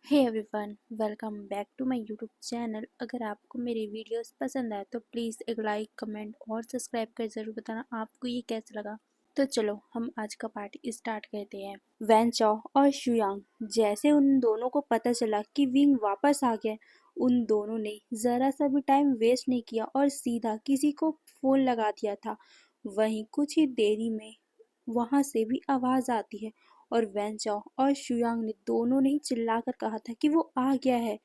Hey everyone, welcome back to my YouTube channel. अगर आपको मेरे वीडियोस पसंद आए तो प्लीज़ एक लाइक, कमेंट और सब्सक्राइब कर ज़रूर बताना आपको ये कैसा लगा। तो चलो हम आज का पार्ट स्टार्ट करते हैं। वैन चाओ और शुयांग, जैसे उन दोनों को पता चला कि विंग वापस आ गया, उन दोनों ने ज़रा सा भी टाइम वेस्ट नहीं किया और सीधा किसी को फ़ोन लगा दिया था। वहीं कुछ ही देरी में वहां से भी आवाज़ आती है और वैन चाओ और शुयांग ने दोनों ने ही चिल्लाकर कहा था कि वो आ गया है।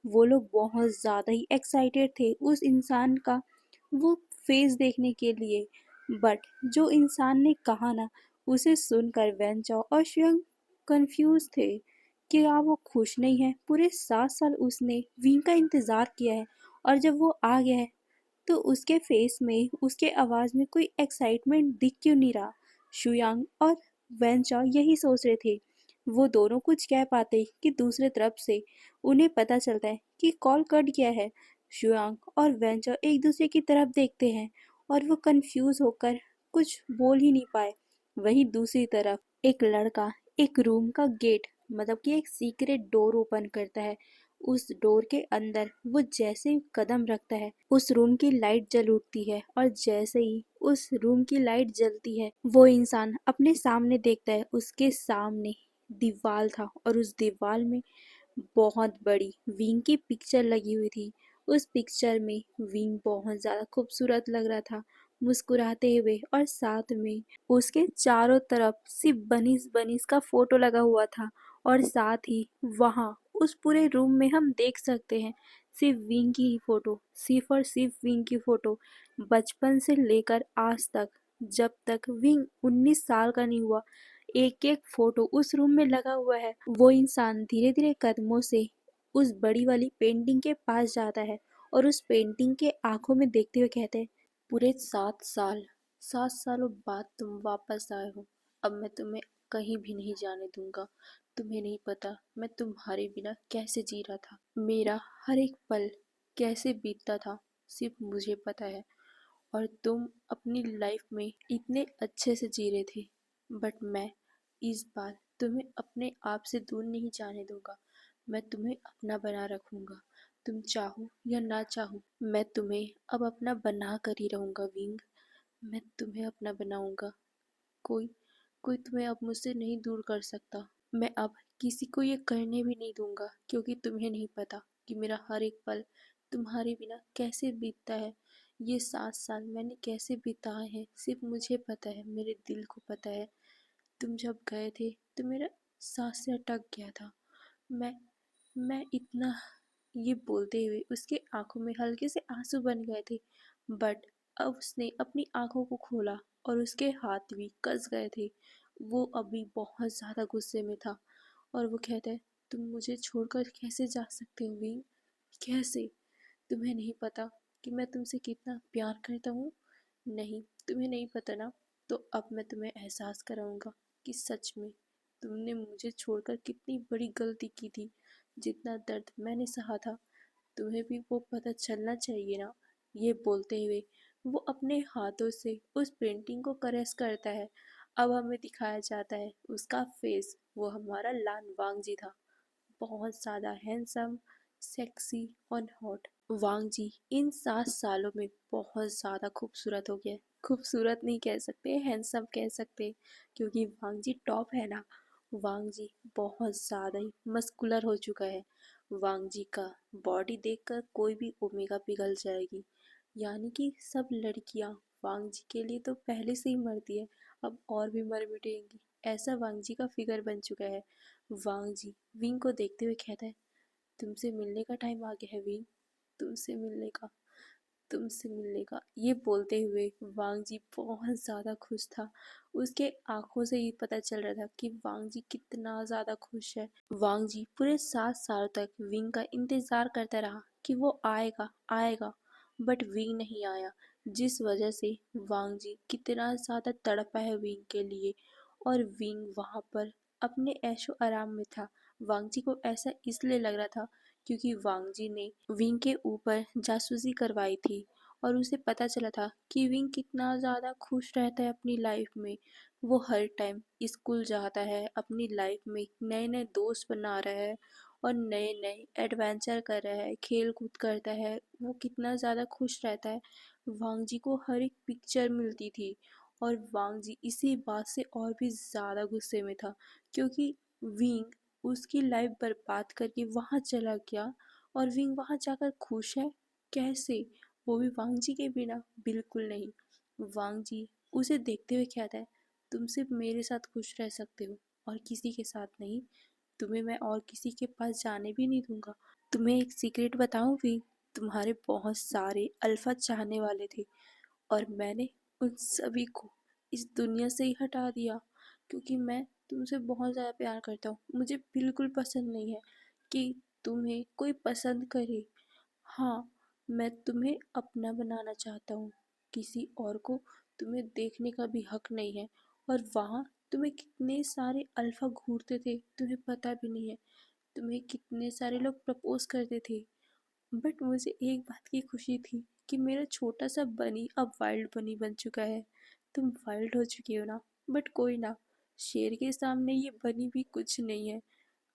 वो लोग बहुत ज़्यादा ही एक्साइटेड थे उस इंसान का वो फेस देखने के लिए। बट जो इंसान ने कहा ना, उसे सुनकर वैन चाओ और शुयांग कंफ्यूज थे कि क्या वो खुश नहीं है। पूरे 7 साल उसने विंग का इंतज़ार किया है और जब वो आ गया है तो उसके फेस में, उसके आवाज़ में कोई एक्साइटमेंट दिख क्यों नहीं रहा। शुयांग और वैनचाओ यही सोच रहे थे। वो दोनों कुछ कह पाते कि दूसरे तरफ से उन्हें पता चलता है कि कॉल कट गया है। शुयांग और वैनचाओ एक दूसरे की तरफ देखते हैं और वो कंफ्यूज होकर कुछ बोल ही नहीं पाए। वहीं दूसरी तरफ एक लड़का एक रूम का गेट, मतलब कि एक सीक्रेट डोर ओपन करता है। उस डोर के अंदर वो जैसे ही कदम रखता है उस रूम की लाइट जल उठती है और जैसे ही उस रूम की लाइट जलती है वो इंसान अपने सामने देखता है। उसके सामने दीवार था और उस दीवार में बहुत बड़ी विंग की पिक्चर लगी हुई थी। उस पिक्चर में विंग बहुत ज़्यादा खूबसूरत लग रहा था, मुस्कुराते हुए, और साथ में उसके चारों तरफ सिर्फ बनीस बनीस का फोटो लगा हुआ था। और साथ ही वहाँ उस पूरे रूम में हम देख सकते हैं सिर्फ विंग की ही फोटो, सिर्फ और सिर्फ विंग की फोटो, बचपन से लेकर आज तक। जब तक विंग 19 साल का नहीं हुआ, एक एक फोटो उस रूम में लगा हुआ है। वो इंसान धीरे धीरे कदमों से उस बड़ी वाली पेंटिंग के पास जाता है और उस पेंटिंग के आंखों में देखते हुए कहते हैं, पूरे 7 साल, 7 सालों बाद तुम वापस आए हो। अब मैं तुम्हें कहीं भी नहीं जाने दूंगा। तुम्हें नहीं पता मैं तुम्हारे बिना कैसे जी रहा था। मेरा हर एक पल कैसे बीतता था, सिर्फ मुझे पता है। और तुम अपनी लाइफ में इतने अच्छे से जी रहे थे, बट मैं इस बार तुम्हें अपने आप से दूर नहीं जाने दूंगा। मैं तुम्हें अपना बना रखूंगा। तुम चाहो या ना चाहो, मैं तुम्हें अब अपना बना कर ही रहूंगा विंग। मैं तुम्हें अपना बनाऊंगा। कोई कोई तुम्हें अब मुझसे नहीं दूर कर सकता। मैं अब किसी को ये करने भी नहीं दूंगा, क्योंकि तुम्हें नहीं पता कि मेरा हर एक पल तुम्हारे बिना कैसे बीतता है। ये 7 साल मैंने कैसे बिताए हैं सिर्फ मुझे पता है, मेरे दिल को पता है। तुम जब गए थे तो मेरा सांसें अटक गया था। मैं मैं इतना, ये बोलते हुए उसके आंखों में हल्के से आंसू बन गए थे। बट अब उसने अपनी आंखों को खोला और उसके हाथ भी कस गए थे। वो अभी बहुत ज़्यादा गुस्से में था और वो कहता है, तुम मुझे छोड़कर कैसे जा सकते हो विंग? कैसे? तुम्हें नहीं पता कि मैं तुमसे कितना प्यार करता हूँ? नहीं, तुम्हें नहीं पता ना? तो अब मैं तुम्हें एहसास कराऊंगा कि सच में तुमने मुझे छोड़कर कितनी बड़ी गलती की थी। जितना दर्द मैंने सहा था, तुम्हें भी वो पता चलना चाहिए ना। ये बोलते हुए वो अपने हाथों से उस पेंटिंग को करेस करता है। अब हमें दिखाया जाता है उसका फेस। वो हमारा लान वांग जी था, बहुत ज़्यादा हैंडसम, सेक्सी और हॉट। वांग जी इन 7 सालों में बहुत ज़्यादा खूबसूरत हो गया। खूबसूरत नहीं कह सकते, हैंडसम कह सकते, क्योंकि वांग जी टॉप है ना। वांग जी बहुत ज़्यादा ही मस्कुलर हो चुका है। वांग जी का बॉडी देखकर कोई भी ओमेगा पिघल जाएगी। यानी कि सब लड़कियां वांग जी के लिए तो पहले से ही मरती है, अब और भी मर मिटेंगी। ऐसा वांग जी का फिगर बन चुका है। वांग जी विंग को देखते हुए कहता है, तुमसे मिलने का टाइम आ गया है विंग। तुमसे मिलने का, तुमसे मिलने का। ये बोलते हुए वांग जी बहुत ज़्यादा खुश था। उसके आंखों से ही पता चल रहा था कि वांग जी कितना ज़्यादा खुश है। वांग जी पूरे 7 साल तक विंग का इंतज़ार करता रहा कि वो आएगा आएगा, बट विंग नहीं आया। जिस वजह से वांग जी कितना ज़्यादा तड़पा है विंग के लिए। और विंग वहाँ पर अपने ऐशो आराम में था। वांग जी को ऐसा इसलिए लग रहा था क्योंकि वांग जी ने विंग के ऊपर जासूसी करवाई थी और उसे पता चला था कि विंग कितना ज़्यादा खुश रहता है अपनी लाइफ में। वो हर टाइम स्कूल जाता है, अपनी लाइफ में नए नए दोस्त बना रहा है और नए नए एडवेंचर कर रहा है, खेल कूद करता है, वो कितना ज़्यादा खुश रहता है। वांग जी को हर एक पिक्चर मिलती थी और वांग जी इसी बात से और भी ज़्यादा गुस्से में था, क्योंकि विंग उसकी लाइफ बर्बाद करके वहाँ चला गया और विंग वहाँ जाकर खुश है। कैसे? वो भी वांग जी के बिना? बिल्कुल नहीं। वांग जी उसे देखते हुए कहता है, तुम सिर्फ मेरे साथ खुश रह सकते हो और किसी के साथ नहीं। तुम्हें मैं और किसी के पास जाने भी नहीं दूंगा। तुम्हें एक सीक्रेट बताऊं भी? तुम्हारे बहुत सारे अल्फा चाहने वाले थे और मैंने उन सभी को इस दुनिया से ही हटा दिया, क्योंकि मैं तुमसे बहुत ज़्यादा प्यार करता हूँ। मुझे बिल्कुल पसंद नहीं है कि तुम्हें कोई पसंद करे। हाँ, मैं तुम्हें अपना बनाना चाहता हूँ। किसी और को तुम्हें देखने का भी हक नहीं है। और वहाँ तुम्हें कितने सारे अल्फा घूरते थे, तुम्हें पता भी नहीं है। तुम्हें कितने सारे लोग प्रपोज करते थे, बट मुझे एक बात की खुशी थी कि मेरा छोटा सा बनी अब वाइल्ड बनी बन चुका है। तुम वाइल्ड हो चुकी हो ना, बट कोई ना, शेर के सामने ये बनी भी कुछ नहीं है।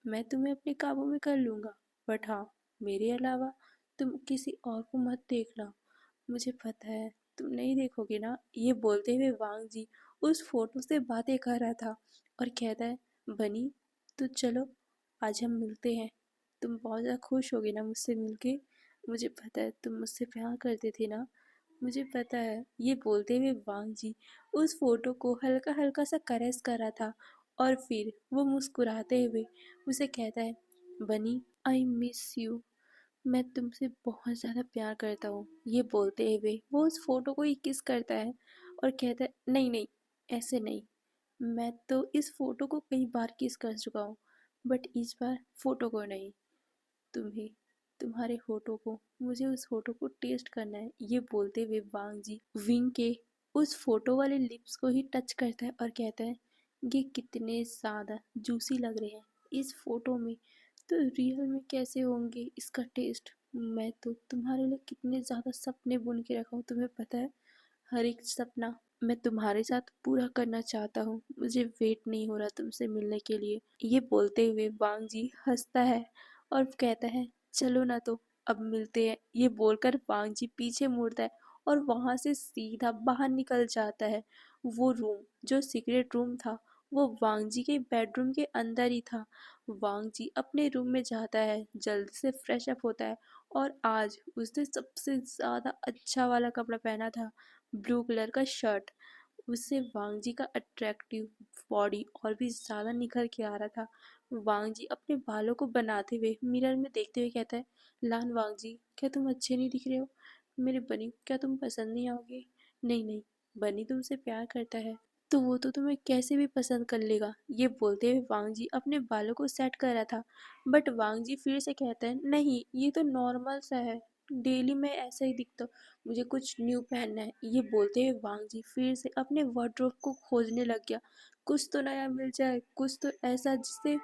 मैं तुम्हें अपने काबू में कर लूँगा, बट हाँ, मेरे अलावा तुम किसी और को मत देखना। मुझे पता है तुम नहीं देखोगे ना। ये बोलते हुए वांग जी उस फोटो से बातें कर रहा था और कहता है, बनी, तो चलो आज हम मिलते हैं। तुम बहुत ज़्यादा खुश होगे ना मुझसे मिलके। मुझे पता है तुम मुझसे प्यार करते थे ना, मुझे पता है। ये बोलते हुए वांग जी उस फोटो को हल्का हल्का सा कैरेस कर रहा था और फिर वो मुस्कुराते हुए उसे कहता है, बनी, आई मिस यू। मैं तुमसे बहुत ज़्यादा प्यार करता हूँ। ये बोलते हुए वो उस फोटो को ही किस करता है और कहता है, नहीं नहीं, ऐसे नहीं। मैं तो इस फोटो को कई बार किस कर चुका हूँ, बट इस बार फोटो को नहीं, तुम्हें, तुम्हारे होठों को, मुझे उस फोटो को टेस्ट करना है। ये बोलते हुए वांग जी विंग के उस फोटो वाले लिप्स को ही टच करता है और कहता है, ये कितने ज़्यादा जूसी लग रहे हैं इस फोटो में, तो रियल में कैसे होंगे इसका टेस्ट। मैं तो तुम्हारे लिए कितने ज़्यादा सपने बुन के रखा हूँ, तुम्हें पता है। हर एक सपना मैं तुम्हारे साथ पूरा करना चाहता हूँ। मुझे वेट नहीं हो रहा तुमसे मिलने के लिए। ये बोलते हुए वांग जी हंसता है और कहता है, चलो ना, तो अब मिलते हैं। ये बोलकर वांग जी पीछे मुड़ता है और वहां से सीधा बाहर निकल जाता है। वो रूम जो सीक्रेट रूम था, वो वांग जी के बेडरूम के अंदर ही था। वांग जी अपने रूम में जाता है, जल्दी से फ्रेश अप होता है और आज उसने सबसे ज़्यादा अच्छा वाला कपड़ा पहना था, ब्लू कलर का शर्ट। उससे वांग जी का अट्रैक्टिव बॉडी और भी ज़्यादा निखर के आ रहा था। वांग जी अपने बालों को बनाते हुए मिरर में देखते हुए कहता है, लान वांग जी, क्या तुम अच्छे नहीं दिख रहे हो? मेरे बनी, क्या तुम पसंद नहीं आओगे? नहीं नहीं, बनी तुमसे प्यार करता है तो वो तो तुम्हें कैसे भी पसंद कर लेगा। ये बोलते हुए वांग जी अपने बालों को सेट कर रहा था, बट वांग जी फिर से कहते हैं, नहीं, ये तो नॉर्मल सा है, डेली मैं ऐसा ही दिखता हूँ, मुझे कुछ न्यू पहनना है। ये बोलते हुए वांग जी फिर से अपने वार्डरोब को खोजने लग गया। कुछ तो नया मिल जाए, कुछ तो ऐसा जिससे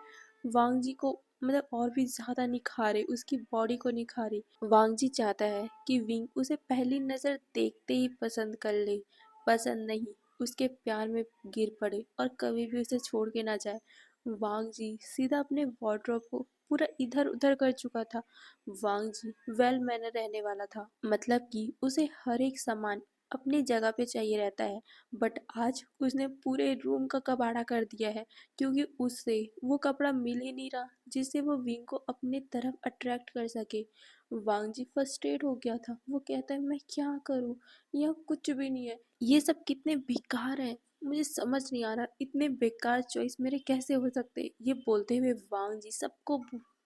वांग जी को मतलब और भी ज़्यादा निखारे, उसकी बॉडी को निखारे। वांग जी चाहता है कि विंग उसे पहली नज़र देखते ही पसंद कर ले, पसंद नहीं, उसके प्यार में गिर पड़े और कभी भी उसे छोड़ के ना जाए। वांग जी सीधा अपने वार्डरोब को पूरा इधर उधर कर चुका था। वांग जी वेल मैनर रहने वाला था, मतलब कि उसे हर एक सामान अपनी जगह पे चाहिए रहता है, बट आज उसने पूरे रूम का कबाड़ा कर दिया है, क्योंकि उससे वो कपड़ा मिल ही नहीं रहा जिससे वो विंग को अपने तरफ अट्रैक्ट कर सके। वांग जी फ्रस्ट्रेट हो गया था। वो कहता है, मैं क्या करूँ, यह कुछ भी नहीं है, ये सब कितने बेकार है, मुझे समझ नहीं आ रहा, इतने बेकार चॉइस मेरे कैसे हो सकते। ये बोलते हुए वांग जी सबको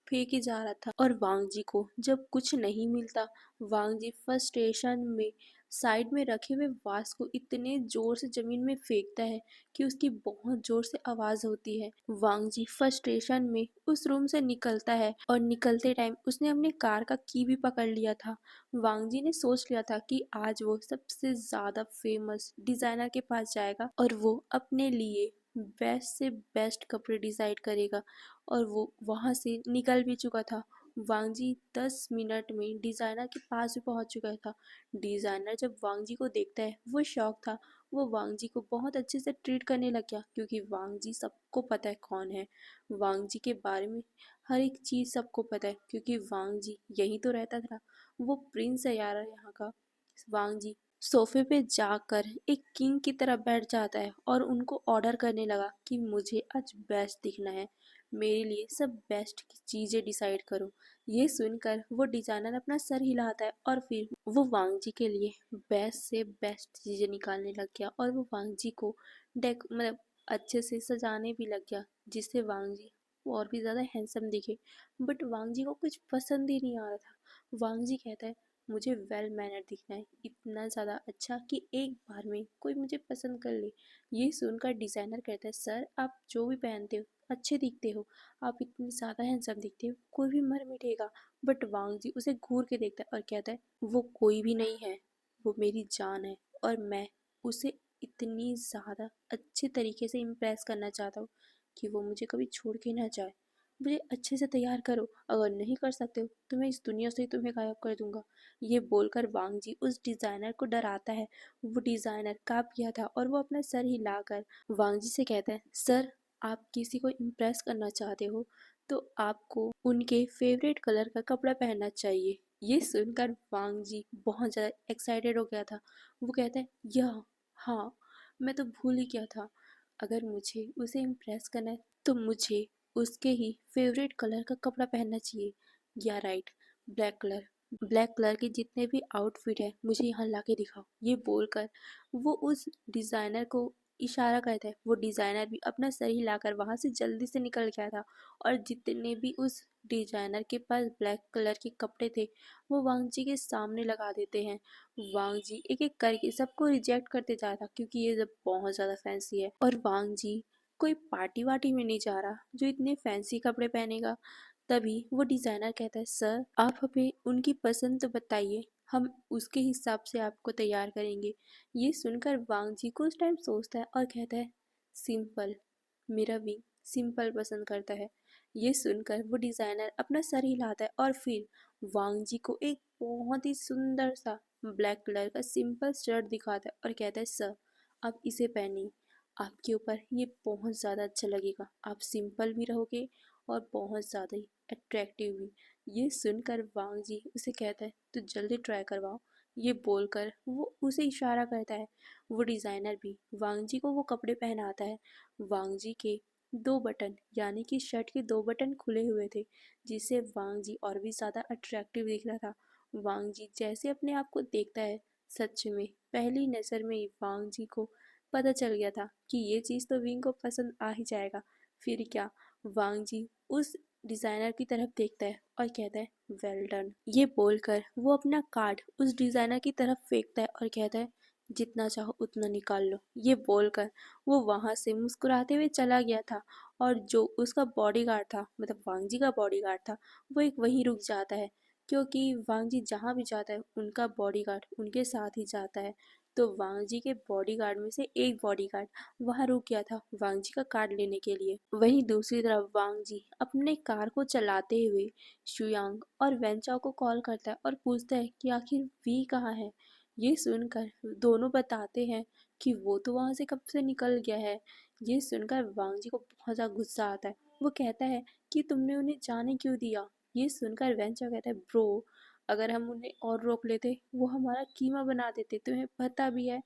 फेंके जा रहा था और वांग जी को जब कुछ नहीं मिलता, वांग जी फ्रस्ट्रेशन में साइड में रखे हुए वास को इतने जोर से जमीन में फेंकता है कि उसकी बहुत जोर से आवाज होती है। वांग जी फ्रस्ट्रेशन में उस रूम से निकलता है और निकलते टाइम उसने अपने कार का की भी पकड़ लिया था। वांग जी ने सोच लिया था कि आज वो सबसे ज्यादा फेमस डिजाइनर के पास जाएगा और वो अपने लिए बेस्ट से बेस्ट कपड़े डिसाइड करेगा, और वो वहां से निकल भी चुका था। वांग जी 10 मिनट में डिजाइनर के पास भी पहुंच चुका था। डिजाइनर जब वांग जी को देखता है वो शॉक था। वो वांग जी को बहुत अच्छे से ट्रीट करने लग गया, क्योंकि वांग जी सबको पता है कौन है। वांग जी के बारे में हर एक चीज़ सबको पता है, क्योंकि वांग जी यहीं तो रहता था। वो प्रिंस है यार यहाँ का। वांग जी सोफे पे जाकर एक किंग की तरह बैठ जाता है और उनको ऑर्डर करने लगा कि मुझे आज बेस्ट दिखना है, मेरे लिए सब बेस्ट की चीज़ें डिसाइड करो। ये सुनकर वो डिजाइनर अपना सर हिलाता है और फिर वो वांग जी के लिए बेस्ट से बेस्ट चीज़ें निकालने लग गया और वो वांग जी को डेक मतलब अच्छे से सजाने भी लग गया, जिससे वांग जी और भी ज़्यादा हैंडसम दिखे। बट वांग जी को कुछ पसंद ही नहीं आ रहा था। वांग जी कहता है मुझे वेल मैनर दिखना है, इतना ज़्यादा अच्छा कि एक बार में कोई मुझे पसंद कर ले। ये सुनकर डिज़ाइनर कहता है सर आप जो भी पहनते हो अच्छे दिखते हो, आप इतनी ज़्यादा हैंडसम दिखते हो, कोई भी मर मिटेगा। बट वांग जी उसे घूर के देखता है और कहता है वो कोई भी नहीं है, वो मेरी जान है और मैं उसे इतनी ज़्यादा अच्छे तरीके से इम्प्रेस करना चाहता हूँ कि वो मुझे कभी छोड़ के ना जाए। मुझे अच्छे से तैयार करो, अगर नहीं कर सकते हो तो मैं इस दुनिया से ही तुम्हें गायब कर दूंगा। ये बोलकर वांग जी उस डिज़ाइनर को डराता है। वो डिज़ाइनर काँप गया था और वो अपना सर हिलाकर वांग जी से कहता है सर आप किसी को इम्प्रेस करना चाहते हो तो आपको उनके फेवरेट कलर का कपड़ा पहनना चाहिए। ये सुनकर वांग जी बहुत ज़्यादा एक्साइटेड हो गया था। वो कहता है यह हाँ, मैं तो भूल ही गया था, अगर मुझे उसे इम्प्रेस करना है तो मुझे उसके ही फेवरेट कलर का कपड़ा पहनना चाहिए। या right, black colour. Black colour के जितने भी आउटफिट है मुझे यहाँ ला के दिखाओ। ये बोलकर वो उस डिज़ाइनर को इशारा करता है। वो डिज़ाइनर भी अपना सर हिलाकर वहाँ से जल्दी से निकल गया था और जितने भी उस डिज़ाइनर के पास ब्लैक कलर के कपड़े थे वो वांग जी के सामने लगा देते हैं। वांग जी एक एक करके सबको रिजेक्ट करते जा रहा, क्योंकि ये सब बहुत ज़्यादा फैंसी है और वांग जी कोई पार्टी वार्टी में नहीं जा रहा जो इतने फैंसी कपड़े पहनेगा। तभी वो डिज़ाइनर कहता है सर आप हमें उनकी पसंद तो बताइए, हम उसके हिसाब से आपको तैयार करेंगे। ये सुनकर वांग जी कुछ टाइम सोचता है और कहता है सिंपल, मेरा विंग सिंपल पसंद करता है। ये सुनकर वो डिज़ाइनर अपना सर हिलाता है और फिर वांग जी को एक बहुत ही सुंदर सा ब्लैक कलर का सिंपल शर्ट दिखाता है और कहता है सर आप इसे पहनिए, आपके ऊपर ये बहुत ज़्यादा अच्छा लगेगा, आप सिंपल भी रहोगे और बहुत ज़्यादा ही अट्रैक्टिव भी। ये सुनकर वांग जी उसे कहता है तो जल्दी ट्राई करवाओ। ये बोलकर वो उसे इशारा करता है। वो डिज़ाइनर भी वांग जी को वो कपड़े पहनाता है। वांग जी के दो बटन यानी कि शर्ट के दो बटन खुले हुए थे, जिससे वांग जी और भी ज़्यादा अट्रैक्टिव दिख रहा था। वांग जी जैसे अपने आप को देखता है, सच में पहली नज़र में ही वांग जी को पता चल गया था कि ये चीज़ तो विंग को पसंद आ ही जाएगा। फिर क्या, वांग जी उस डिज़ाइनर की तरफ देखता है और कहता है वेल डन। ये बोलकर वो अपना कार्ड उस डिज़ाइनर की तरफ फेंकता है और कहता है जितना चाहो उतना निकाल लो। ये बोलकर वो वहाँ से मुस्कुराते हुए चला गया था और जो उसका बॉडीगार्ड था, मतलब वांग जी का बॉडीगार्ड था, वो एक वहीं रुक जाता है, क्योंकि वांग जी जहाँ भी जाता है उनका बॉडीगार्ड उनके साथ ही जाता है। तो वांग जी के बॉडीगार्ड में से एक बॉडीगार्ड वहाँ रुक गया था वांग जी का कार्ड लेने के लिए। वहीं दूसरी तरफ वांग जी अपने कार को चलाते हुए शुयांग और वेंचाओ को कॉल करता है और पूछता है कि आखिर वी कहाँ है। ये सुनकर दोनों बताते हैं कि वो तो वहाँ से कब से निकल गया है। ये सुनकर वांग जी को बहुत ज़्यादा गुस्सा आता है। वो कहता है कि तुमने उन्हें जाने क्यों दिया। ये सुनकर वेंचाओ कहता है ब्रो, अगर हम उन्हें और रोक लेते वो हमारा कीमा बना देते, तुम्हें पता भी है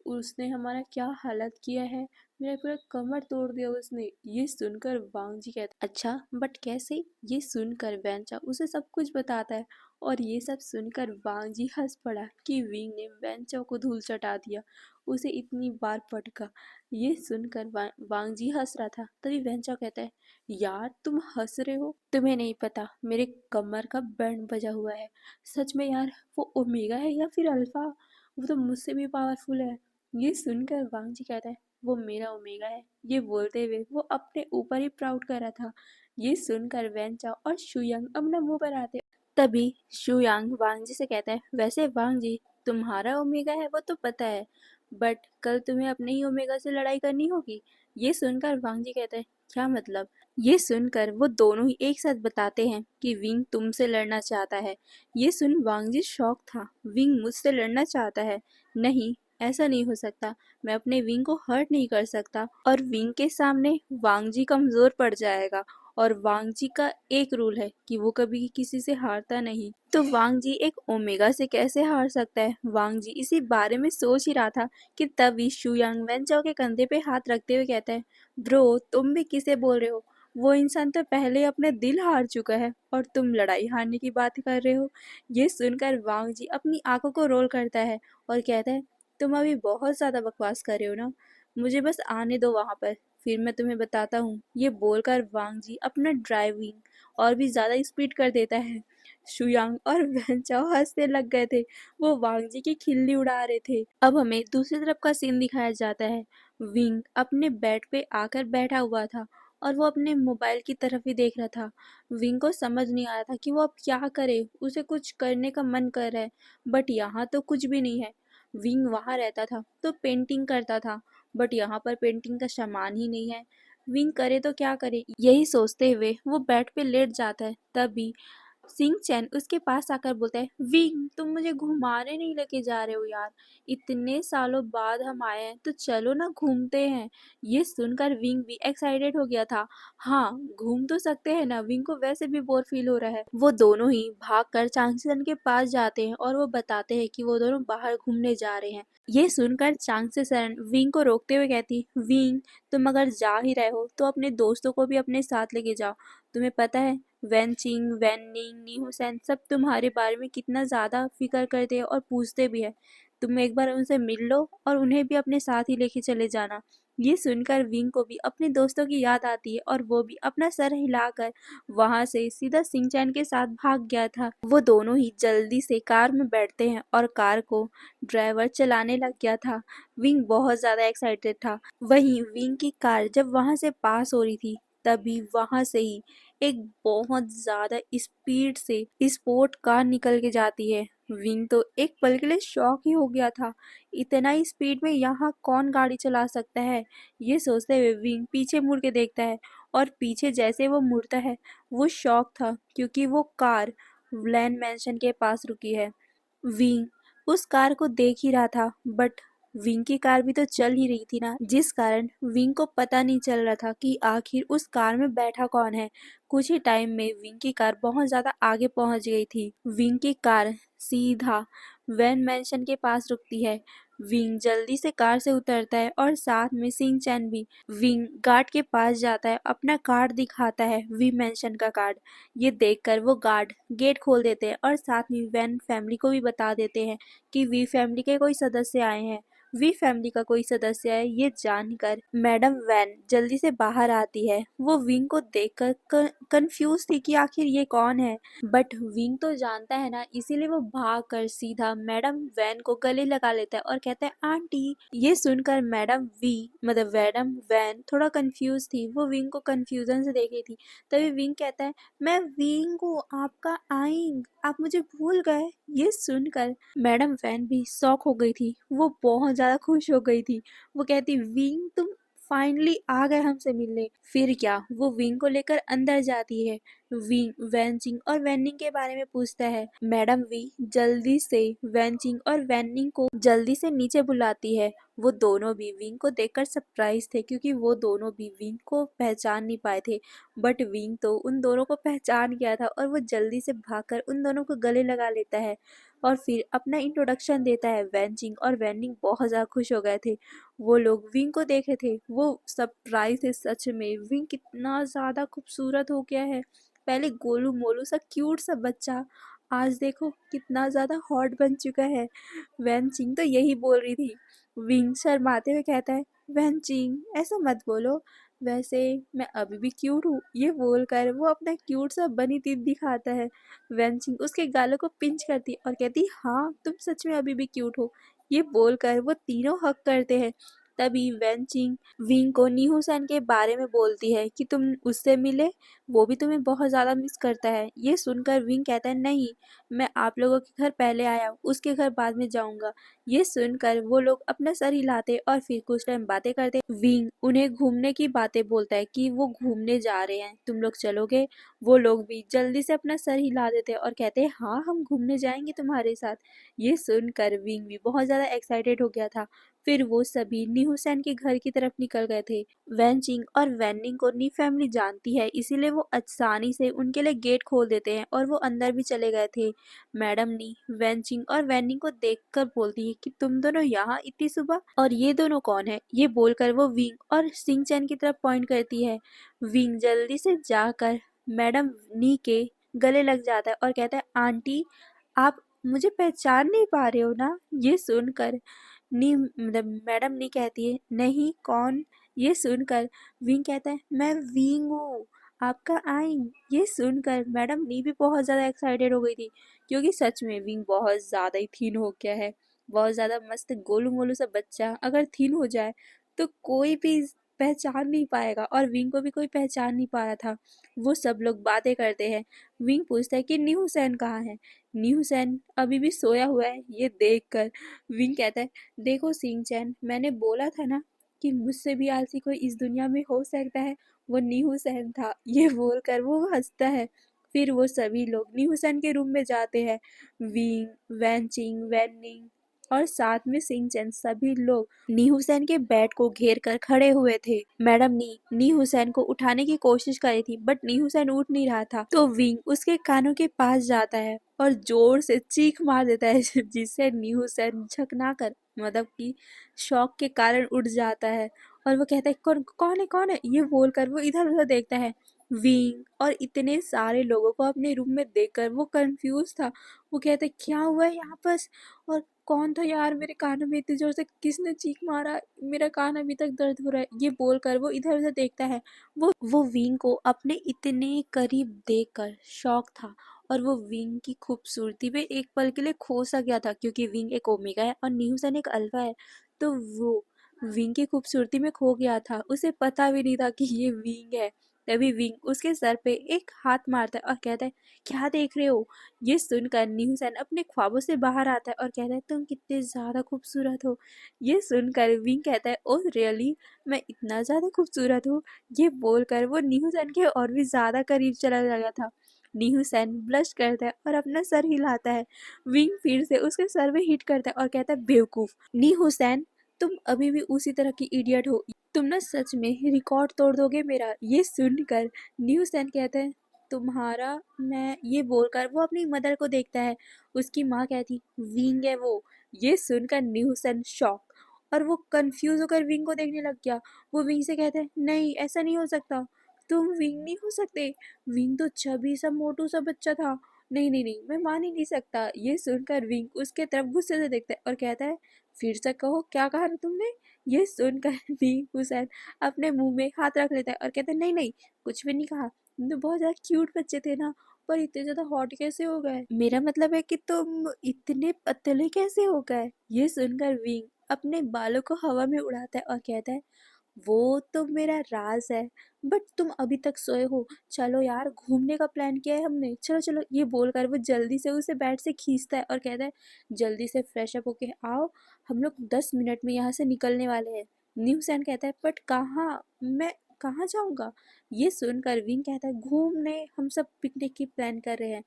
उसने हमारा क्या हालत किया है, मेरा पूरा कमर तोड़ दिया उसने। ये सुनकर वांग जी कहते अच्छा बट कैसे। ये सुनकर वेंचा उसे सब कुछ बताता है और ये सब सुनकर वांग जी हंस पड़ा कि विंग ने वेंचा को धूल चटा दिया, उसे इतनी बार पटका। ये सुनकर वांग जी हंस रहा था, तभी वेंचा कहता है यार तुम हंस रहे हो, तुम्हें नहीं पता मेरे कमर का बैंड बजा हुआ है। सच में यार वो ओमेगा है या फिर अल्फा, वो तो मुझसे भी पावरफुल है। ये सुनकर वांग जी कहता है वो मेरा ओमेगा है। ये बोलते हुए वो अपने ऊपर ही प्राउड कर रहा था। ये सुनकर वेंचा और शुयंग अपना मुंह बनाते, तभी शुयांग वांग जी से कहता है वैसे वांग जी तुम्हारा ओमेगा है वो तो पता है, बट कल तुम्हें अपने ही ओमेगा से लड़ाई करनी होगी। ये सुनकर वांग जी कहता है क्या मतलब। ये सुनकर वो दोनों ही एक साथ बताते हैं कि विंग तुमसे लड़ना चाहता है। ये सुन वांग जी शॉक था, विंग मुझसे लड़ना चाहता है। नहीं, ऐसा नहीं हो सकता, मैं अपने विंग को हर्ट नहीं कर सकता। और विंग के सामने वांग जी कमजोर पड़ जाएगा, और वांग जी का एक रूल है कि वो कभी किसी से हारता नहीं। तो वांग जी एक ओमेगा से कैसे हार सकता है? वांग जी इसी बारे में सोच ही रहा था कि तभी शुयांग वेनचाओ के कंधे पे हाथ रखते हुए कहता है, ब्रो तुम भी किसे बोल रहे हो? वो इंसान तो पहले ही अपने दिल हार चुका है और तुम लड़ाई हारने की बात कर रहे हो। ये सुनकर वांग जी अपनी आंखों को रोल करता है और कहता है, तुम अभी बहुत ज्यादा बकवास कर रहे हो ना, मुझे बस आने दो वहां पर, फिर मैं तुम्हें बताता हूँ। ये बोलकर वांग जी अपना ड्राइविंग और भी ज्यादा स्पीड कर देता है। शुयांग और वेंचाओ हंसने लग गए थे, वो वांग जी की खिल्ली उड़ा रहे थे। अब हमें दूसरी तरफ का सीन दिखाया जाता है। विंग अपने बेड पे आकर बैठा हुआ था और वो अपने मोबाइल की तरफ ही देख रहा था। विंग को समझ नहीं आ रहा था कि वो अब क्या करे, उसे कुछ करने का मन कर रहा है, बट यहाँ तो कुछ भी नहीं है। विंग वहाँ रहता था तो पेंटिंग करता था, बट यहाँ पर पेंटिंग का सामान ही नहीं है। विंग करे तो क्या करे, यही सोचते हुए वो बेड पे लेट जाता है। तभी सिंह चैन उसके पास आकर बोलता है, विंग तुम मुझे घुमाने नहीं लेके जा रहे हो यार, इतने सालों बाद हम आए हैं तो चलो ना घूमते हैं। ये सुनकर विंग भी एक्साइटेड हो गया था। हाँ घूम तो सकते हैं ना, विंग को वैसे भी बोर फील हो रहा है। वो दोनों ही भागकर चांगसेन के पास जाते हैं और वो बताते हैं कि वो दोनों बाहर घूमने जा रहे हैं। ये सुनकर चांगसेन विंग को रोकते हुए कहती, विंग तुम अगर जा ही रहे हो तो अपने दोस्तों को भी अपने साथ लेके जाओ। तुम्हें पता है वैन चिंग, वैन निंग, नी हुसैन सब तुम्हारे बारे में कितना ज़्यादा फिक्र करते हैं और पूछते भी है। तुम एक बार उनसे मिल लो और उन्हें भी अपने साथ ही लेके चले जाना। ये सुनकर विंग को भी अपने दोस्तों की याद आती है और वो भी अपना सर हिलाकर वहां से सीधा सिंचैन के साथ भाग गया था। वो दोनों ही जल्दी से कार में बैठते हैं और कार को ड्राइवर चलाने लग गया था। विंग बहुत ज्यादा एक्साइटेड था। वहीं विंग की कार जब वहां से पास हो रही थी, तभी वहां से ही एक बहुत ज्यादा स्पीड से स्पोर्ट कार निकल के जाती है। विंग तो एक पल के लिए शॉक ही हो गया था, इतना स्पीड में यहाँ कौन गाड़ी चला सकता है। ये सोचते हुए विंग पीछे मुड़ के देखता है और पीछे जैसे वो मुड़ता है, वो शॉक था क्योंकि वो कार लैंड मैंशन के पास रुकी है। विंग उस कार को देख ही रहा था, बट विंग की कार भी तो चल ही रही थी ना, जिस कारण विंग को पता नहीं चल रहा था कि आखिर उस कार में बैठा कौन है। कुछ ही टाइम में विंग की कार बहुत ज्यादा आगे पहुंच गई थी। विंग की कार सीधा वैन मैंशन के पास रुकती है। विंग जल्दी से कार से उतरता है और साथ में सिंह चैन भी। विंग गार्ड के पास जाता है, अपना कार्ड दिखाता है, वी मेंशन का कार्ड। ये देखकर वो गार्ड गेट खोल देते हैं और साथ में वैन फैमिली को भी बता देते हैं कि वी फैमिली के कोई सदस्य आए हैं। वी फैमिली का कोई सदस्य है, ये जानकर मैडम वैन जल्दी से बाहर आती है। वो विंग को देखकर कंफ्यूज थी कि आखिर ये कौन है, बट विंग तो जानता है ना, इसीलिए वो भागकर सीधा मैडम वैन को गले लगा लेता है और कहता है, आंटी। ये सुनकर मैडम वी मतलब मैडम वैन थोड़ा कंफ्यूज थी, वो विंग को कंफ्यूजन से देख रही थी। तभी विंग कहता है, मैं विंग हूँ, आपका आइंग, आप मुझे भूल गए। ये सुनकर मैडम वैन भी शॉक हो गई थी, वो बहुत ज्यादा खुश हो गई थी। वो कहती, विंग तुम फाइनली आ गए हमसे मिलने। फिर क्या, वो विंग को लेकर अंदर जाती है। विंग वैनचिंग और वैनिंग के बारे में पूछता है। मैडम वी जल्दी से वैनचिंग और वैनिंग को जल्दी से नीचे बुलाती है। वो दोनों भी विंग को देखकर सरप्राइज थे क्योंकि वो दोनों भी विंग को पहचान नहीं पाए थे, बट विंग तो उन दोनों को पहचान गया था और वो जल्दी से भागकर उन दोनों को गले लगा लेता है और फिर अपना इंट्रोडक्शन देता है। वैनचिंग और वैनिंग बहुत ज़्यादा खुश हो गए थे, वो लोग विंग को देखे थे, वो सरप्राइज थे सच में। विंग कितना ज़्यादा खूबसूरत हो गया है, पहले गोलू मोलू सा क्यूट सा बच्चा, आज देखो कितना ज़्यादा हॉट बन चुका है। वैनचिंग तो यही बोल रही थी। विंग शर्माते हुए कहता है, वैनचिंग ऐसा मत बोलो, वैसे मैं अभी भी क्यूट हूँ। ये बोलकर वो अपना क्यूट सा बनी टीथ दिखाता है। वैनचिंग उसके गालों को पिंच करती और कहती, हाँ तुम सच में अभी भी क्यूट हो। ये बोलकर वो तीनों हक करते हैं। तभी वेंचिंग विंग को नीहू-सन के बारे में बोलती है कि तुम उससे मिले, वो भी तुम्हें बहुत ज़्यादा मिस करता है। ये सुनकर विंग कहता है नहीं, मैं आप लोगों के घर पहले आया हूँ, उसके घर बाद में जाऊंगा। ये सुनकर वो लोग अपना सर हिलाते और फिर कुछ टाइम बातें करते। विंग उन्हें घूमने की बातें बोलता है कि वो घूमने जा रहे हैं, तुम लोग चलोगे? वो लोग भी जल्दी से अपना सर हिला देते और कहते हैं हाँ, हम घूमने जाएंगे तुम्हारे साथ। ये सुनकर विंग भी बहुत ज़्यादा एक्साइटेड हो गया था। फिर वो सभी नीहू-सैन के घर की तरफ निकल गए थे। वेनचिंग और वेननिंग को नी फैमिली जानती है, इसीलिए वो आसानी से उनके लिए गेट खोल देते हैं और वो अंदर भी चले गए थे। मैडम नी वेनचिंग और वेननिंग को देखकर बोलती है कि तुम दोनों यहाँ इतनी सुबह, और ये दोनों कौन है? ये बोलकर वो विंग और सिंग चैन की तरफ पॉइंट करती है। विंग जल्दी से जाकर मैडम नी के गले लग जाता है और कहता है आंटी, आप मुझे पहचान नहीं पा रहे हो ना? ये सुनकर नी मतलब मैडम नी कहती है नहीं, कौन? ये सुनकर विंग कहता है मैं विंग हूँ, आपका आई। ये सुनकर मैडम नी भी बहुत ज़्यादा एक्साइटेड हो गई थी, क्योंकि सच में विंग बहुत ज़्यादा ही थीन हो गया है। बहुत ज़्यादा मस्त गोलू मोलू सा बच्चा अगर थीन हो जाए तो कोई भी पहचान नहीं पाएगा, और विंग को भी कोई पहचान नहीं पा रहा था। वो सब लोग बातें करते हैं। विंग पूछता है कि न्यू सैन कहाँ है? न्यू सैन अभी भी सोया हुआ है। ये देखकर विंग कहता है देखो सिंह चैन, मैंने बोला था ना कि मुझसे भी आलसी कोई इस दुनिया में हो सकता है। वो नीहू सैन था। ये बोलकर वो हंसता है। फिर वो सभी लोग नीहू सैन के रूम में जाते हैं। विंग, वैनचिंग, वैनिंग और साथ में सिंह चैन सभी लोग नी हुसैन के बेड को घेर कर खड़े हुए थे। मैडम नी हुसैन को उठाने की कोशिश करी थी, बट नी हुसैन उठ नहीं रहा था। तो विंग उसके कानों के पास जाता है और जोर से चीख मार देता है जिससे नी हुसैन झकना कर मतलब कि शॉक के कारण उठ जाता है। और वो कहता है कौन है ये बोलकर वो इधर उधर देखता है। विंग और इतने सारे लोगों को अपने रूम में देखकर वो कंफ्यूज था। वो कहता है क्या हुआ है यहाँ पर, और कौन था यार मेरे कानों में इतनी जोर से किसने चीख मारा, मेरा कान अभी तक दर्द हो रहा है। ये बोलकर वो इधर उधर देखता है। वो विंग को अपने इतने करीब देखकर शॉक था, और वो विंग की खूबसूरती में एक पल के लिए खो सा गया था, क्योंकि विंग एक ओमेगा है और न्यूसन एक अल्फा है। तो वो विंग की खूबसूरती में खो गया था, उसे पता भी नहीं था कि ये विंग है। तभी विंग उसके सर पे एक हाथ मारता है और कहता है क्या देख रहे हो? ये सुनकर न्यूसन अपने ख्वाबों से बाहर आता है और कहता है तुम कितने ज्यादा खूबसूरत हो। ये सुनकर विंग कहता है ओह रियली, मैं इतना ज्यादा खूबसूरत हूँ? ये बोलकर वो न्यूसन के और भी ज्यादा करीब चला गया था। न्यूसन ब्लश करता है और अपना सर हिलाता है। विंग फिर से उसके सर में हिट करता है और कहता है बेवकूफ। नी हुसैन, तुम अभी भी उसी तरह की इडियट हो, तुम ना सच में रिकॉर्ड तोड़ दोगे मेरा। ये सुनकर नी हुसैन कहते हैं तुम्हारा, मैं ये बोलकर वो अपनी मदर को देखता है। उसकी माँ कहती विंग है वो। ये सुनकर नी हुसैन शॉक, और वो कंफ्यूज होकर विंग को देखने लग गया। वो विंग से कहते हैं नहीं, ऐसा नहीं हो सकता, तुम विंग नहीं हो सकते। विंग तो छवि सा मोटू सा बच्चा था। नहीं नहीं नहीं, मैं मान ही नहीं सकता। ये सुनकर विंग उसके तरफ गुस्से से देखता है और कहता है फिर से कहो क्या कहा ना तुमने? ये सुनकर विंग हुसैन अपने मुंह में हाथ रख लेता है और कहता है नहीं नहीं, कुछ भी नहीं कहा, तुम तो बहुत ज्यादा क्यूट बच्चे थे ना, पर इतने ज्यादा हॉट कैसे हो गए? मेरा मतलब है कि तुम इतने पतले कैसे हो गए? ये सुनकर विंग अपने बालों को हवा में उड़ाता है और कहता है वो तो मेरा राज है, बट तुम अभी तक सोए हो। चलो यार, घूमने का प्लान किया है हमने, चलो चलो। ये बोलकर वो जल्दी से उसे बेड से खींचता है और कहता है जल्दी से फ्रेश अप होके आओ, हम लोग 10 मिनट में यहाँ से निकलने वाले हैं। न्यूसैन कहता है बट कहाँ, मैं कहाँ जाऊँगा? ये सुनकर विंग कहता है घूमने, हम सब पिकनिक की प्लान कर रहे हैं,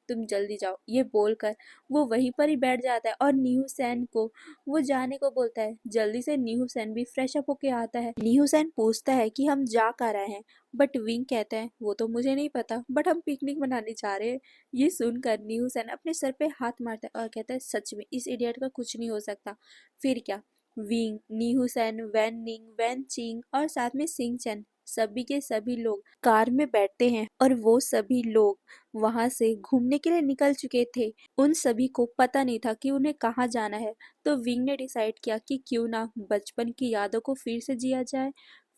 तुम जल्दी जाओ। ये बोलकर वो वहीं पर ही बैठ जाता है और न्यूसैन को वो जाने को बोलता है। जल्दी से न्यूसैन भी फ्रेश अप होके आता है। न्यूसैन पूछता है कि हम जा कहाँ रहे हैं, बट विंग कहता है वो तो मुझे नहीं पता, बट हम पिकनिक मनाने जा रहे हैं। ये सुनकर न्यूसैन अपने सर पे हाथ मारता है और कहता है सच में इस इडियट का कुछ नहीं हो सकता। फिर क्या, विंग, न्यूसैन, वैन निंग, वैन चिंग और साथ में सिंग चैन सभी के सभी लोग कार में बैठते हैं, और वो सभी लोग वहां से घूमने के लिए निकल चुके थे। उन सभी को पता नहीं था कि उन्हें कहाँ जाना है। तो विंग ने डिसाइड किया कि क्यों ना बचपन की यादों को फिर से जिया जाए।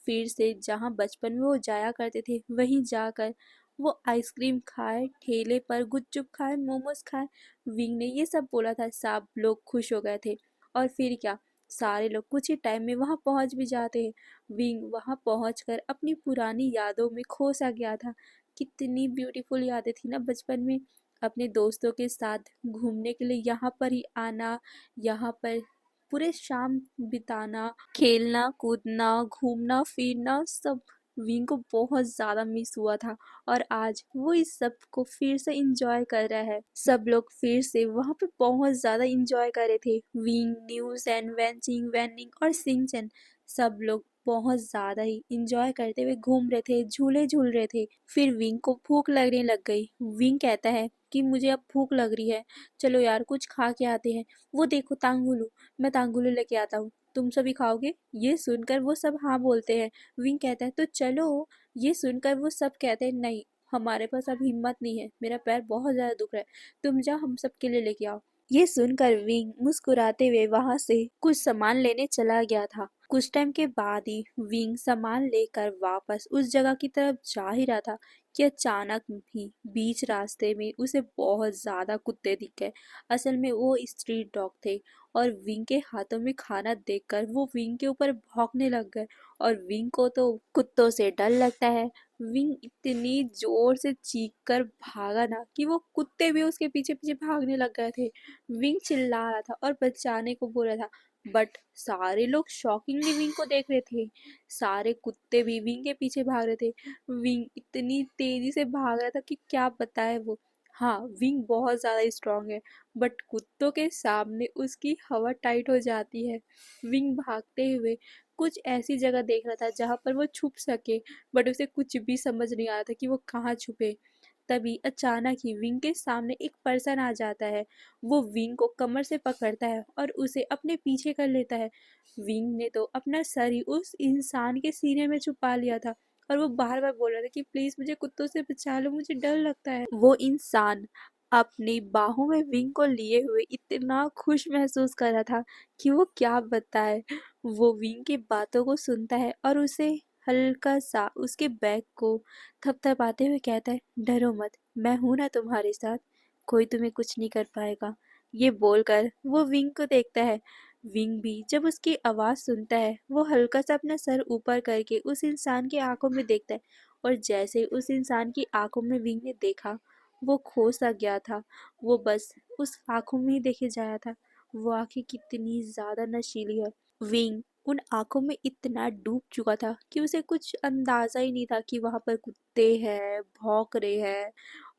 फिर से जहाँ बचपन में वो जाया करते थे वहीं जाकर वो आइसक्रीम खाए, ठेले पर गुपचुप खाए, मोमोज खाए। विंग ने ये सब बोला था, सब लोग खुश हो गए थे। और फिर क्या, सारे लोग कुछ ही टाइम में वहां पहुंच भी जाते हैं। विंग वहां पहुंचकर अपनी पुरानी यादों में खो सा गया था। कितनी ब्यूटीफुल यादें थी ना बचपन में, अपने दोस्तों के साथ घूमने के लिए यहाँ पर ही आना, यहाँ पर पूरे शाम बिताना, खेलना कूदना घूमना फिरना सब। विंग को बहुत ज्यादा मिस हुआ था और आज वो इस सब को फिर से इंजॉय कर रहा है। सब लोग फिर से वहां पे बहुत ज्यादा इंजॉय कर रहे थे। विंग, न्यूज एंड वैनचिंग, वैनिंग और सिंचन, सब लोग बहुत ज्यादा ही इंजॉय करते हुए घूम रहे थे, झूले झूल रहे थे। फिर विंग को भूख लगने लग गई। विंग कहता है कि मुझे अब भूख लग रही है, चलो यार कुछ खा के आते हैं। वो देखो तांगुलू, मैं तांगुलू लेके आता हूँ, तुम सभी खाओगे? ये सुनकर वो सब हाँ बोलते हैं। विंग कहता है तो चलो। ये सुनकर वो सब कहते हैं नहीं, हमारे पास अब हिम्मत नहीं है, मेरा पैर बहुत ज्यादा दुख रहा है, तुम जाओ हम सबके लिए लेके आओ। ये सुनकर विंग मुस्कुराते हुए वहां से कुछ सामान लेने चला गया था। कुछ टाइम के बाद ही विंग सामान लेकर वापस उस जगह की तरफ जा ही रहा था कि अचानक ही बीच रास्ते में उसे बहुत ज्यादा कुत्ते दिख गए। असल में वो स्ट्रीट डॉग थे और विंग के हाथों में खाना देखकर वो विंग के ऊपर भौंकने लग गए। और विंग को तो कुत्तों से डर लगता है। विंग इतनी जोर से चीख कर भागा ना कि वो कुत्ते भी उसके पीछे पीछे भागने लग गए थे। विंग चिल्ला रहा था और बचाने को बोल रहा था, बट सारे लोग शॉकिंगली विंग को देख रहे थे। सारे कुत्ते भी विंग के पीछे भाग रहे थे। विंग इतनी तेजी से भाग रहा था कि क्या बताए वो। हाँ, विंग बहुत ज्यादा स्ट्रांग है, बट कुत्तों के सामने उसकी हवा टाइट हो जाती है। विंग भागते हुए कुछ ऐसी जगह देख रहा था जहां पर वो छुप सके, बट उसे कुछ भी समझ नहीं आ रहा था कि वो कहाँ छुपे। तभी अचानक ही विंग के सामने एक पर्सन आ जाता है। वो विंग को कमर से पकड़ता है और उसे अपने पीछे कर लेता है। विंग ने तो अपना सर ही उस इंसान के सीने में छुपा लिया था और वो बार बार बोल रहा था कि प्लीज मुझे कुत्तों से बचा लो, मुझे डर लगता है। वो इंसान अपनी बाहों में विंग को लिए हुए इतना खुश महसूस कर रहा था कि वो क्या बताए। वो विंग की बातों को सुनता है और उसे हल्का सा उसके बैग को थपथपाते हुए कहता है, डरो मत, मैं हूं ना तुम्हारे साथ, कोई तुम्हें कुछ नहीं कर पाएगा। ये बोलकर वो विंग को देखता है। विंग भी जब उसकी आवाज सुनता है वो हल्का सा अपना सर ऊपर करके उस इंसान की आंखों में देखता है। और जैसे उस इंसान की आंखों में विंग ने देखा, वो खो सा गया था। वो बस उस आंखों में ही देखे जा रहा था। वो आंखें कितनी ज्यादा नशीली है। विंग उन आंखों में इतना डूब चुका था कि उसे कुछ अंदाजा ही नहीं था कि वहां पर कुत्ते हैं, भौंक रहे हैं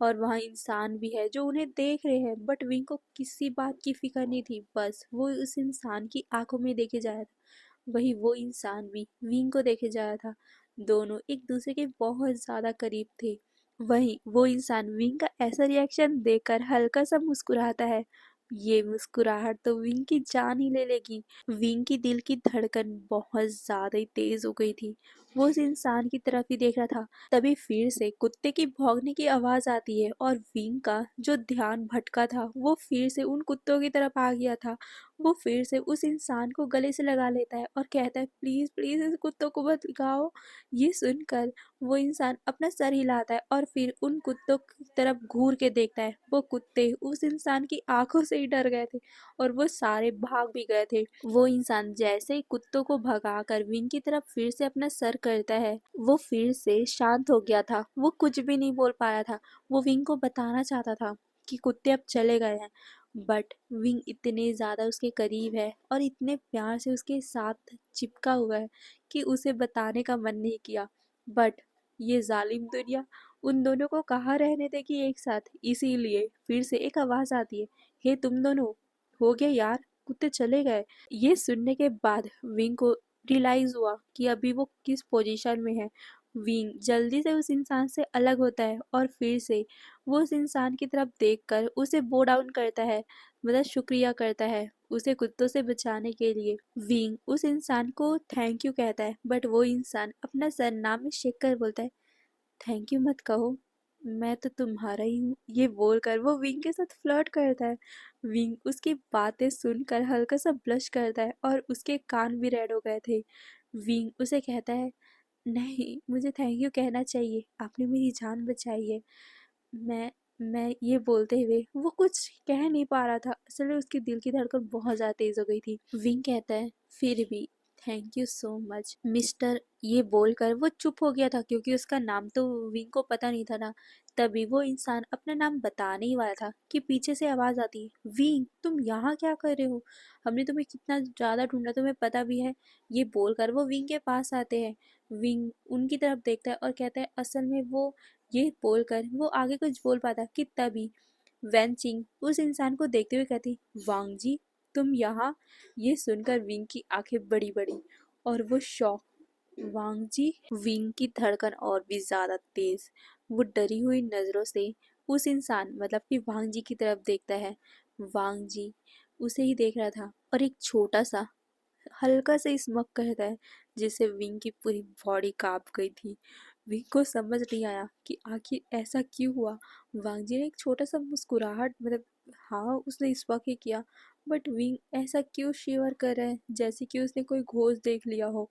और वहां इंसान भी है जो उन्हें देख रहे हैं। बट विंग को किसी बात की फिक्र नहीं थी, बस वो उस इंसान की आंखों में देखे जा रहा था। वही वो इंसान भी विंग को देखे जा रहा था। दोनों एक दूसरे के बहुत ज्यादा करीब थे। वही वो इंसान विंग का ऐसा रिएक्शन देखकर हल्का सा मुस्कुराता है। ये मुस्कुराहट तो विंग की जान ही ले लेगी। विंग की दिल की धड़कन बहुत ज्यादा ही तेज हो गई थी। वो उस इंसान की तरफ ही देख रहा था। तभी फिर से कुत्ते की भौंकने की आवाज आती है और विंग का जो ध्यान भटका था वो फिर से उन कुत्तों की तरफ आ गया था। वो फिर से उस इंसान को गले से लगा लेता है और कहता है, प्लीज प्लीज इस कुत्तों को मत लगाओ। ये सुनकर वो इंसान अपना सर हिलाता है और फिर उन कुत्तों की तरफ घूर के देखता है। वो कुत्ते उस इंसान की आंखों से ही डर गए थे और वो सारे भाग भी गए थे। वो इंसान जैसे ही कुत्तों को भगाकर विंग की तरफ फिर से अपना सर करता है, वो फिर से शांत हो गया था। वो कुछ भी नहीं बोल पा रहा था। वो विंग को बताना चाहता था कि कुत्ते अब चले गए हैं, बट विंग इतने ज्यादा उसके करीब है और इतने प्यार से उसके साथ चिपका हुआ है कि उसे बताने का मन नहीं किया। बट ये जालिम दुनिया उन दोनों को कहाँ रहने देगी एक साथ। इसीलिए फिर से एक आवाज आती है, हे तुम दोनों, हो गया यार, कुत्ते चले गए। ये सुनने के बाद विंग को रियलाइज हुआ कि अभी वो किस पोजीशन में है। विंग जल्दी से उस इंसान से अलग होता है और फिर से वो उस इंसान की तरफ देखकर उसे बो डाउन करता है, मतलब शुक्रिया करता है उसे कुत्तों से बचाने के लिए। विंग उस इंसान को थैंक यू कहता है, बट वो इंसान अपना सर नाम में शेक कर बोलता है, थैंक यू मत कहो, मैं तो तुम्हारा ही हूँ। ये बोलकर वो विंग के साथ फ्लर्ट करता है। विंग उसकी बातें सुनकर हल्का सा ब्लश करता है और उसके कान भी रेड हो गए थे। विंग उसे कहता है, नहीं, मुझे थैंक यू कहना चाहिए, आपने मेरी जान बचाई है। मैं मैं ये बोलते हुए वो कुछ कह नहीं पा रहा था। असल में उसके दिल की धड़कन बहुत ज़्यादा तेज़ हो गई थी। विंग कहता है, फिर भी thank you so much mister. ये बोलकर वो चुप हो गया था क्योंकि उसका नाम तो विंग को पता नहीं था ना। तभी वो इंसान अपना नाम बताने ही वाला था कि पीछे से आवाज़ आती है, विंग तुम यहाँ क्या कर रहे हो? हमने तुम्हें कितना ज़्यादा ढूंढा, तुम्हें पता भी है। ये बोलकर वो विंग के पास आते हैं। विंग उनकी तरफ देखता है और कहता है, असल में वो, ये बोलकर वो आगे कुछ बोल पाता कि तभी वैन चिंग उस इंसान को देखते हुए कहती, वांग जी तुम यहाँ? ये सुनकर विंग की आंखें बड़ी बड़ी और वो शॉक। वांग जी? विंग की धड़कन और भी ज्यादा तेज। वो डरी हुई नजरों से उस इंसान मतलब कि वांग जी की तरफ देखता है। वांग जी उसे ही देख रहा था और एक छोटा सा हल्का सा स्मक कहता है जिससे विंग की पूरी बॉडी कांप गई थी। विंग को समझ नहीं आया कि आखिर ऐसा क्यों हुआ। वांग जी ने एक छोटा सा मुस्कुराहट मतलब हाँ उसने स्मक ही किया, बट विंग ऐसा क्यों शिवर कर रहा है जैसे कि उसने कोई घोस्ट देख लिया हो।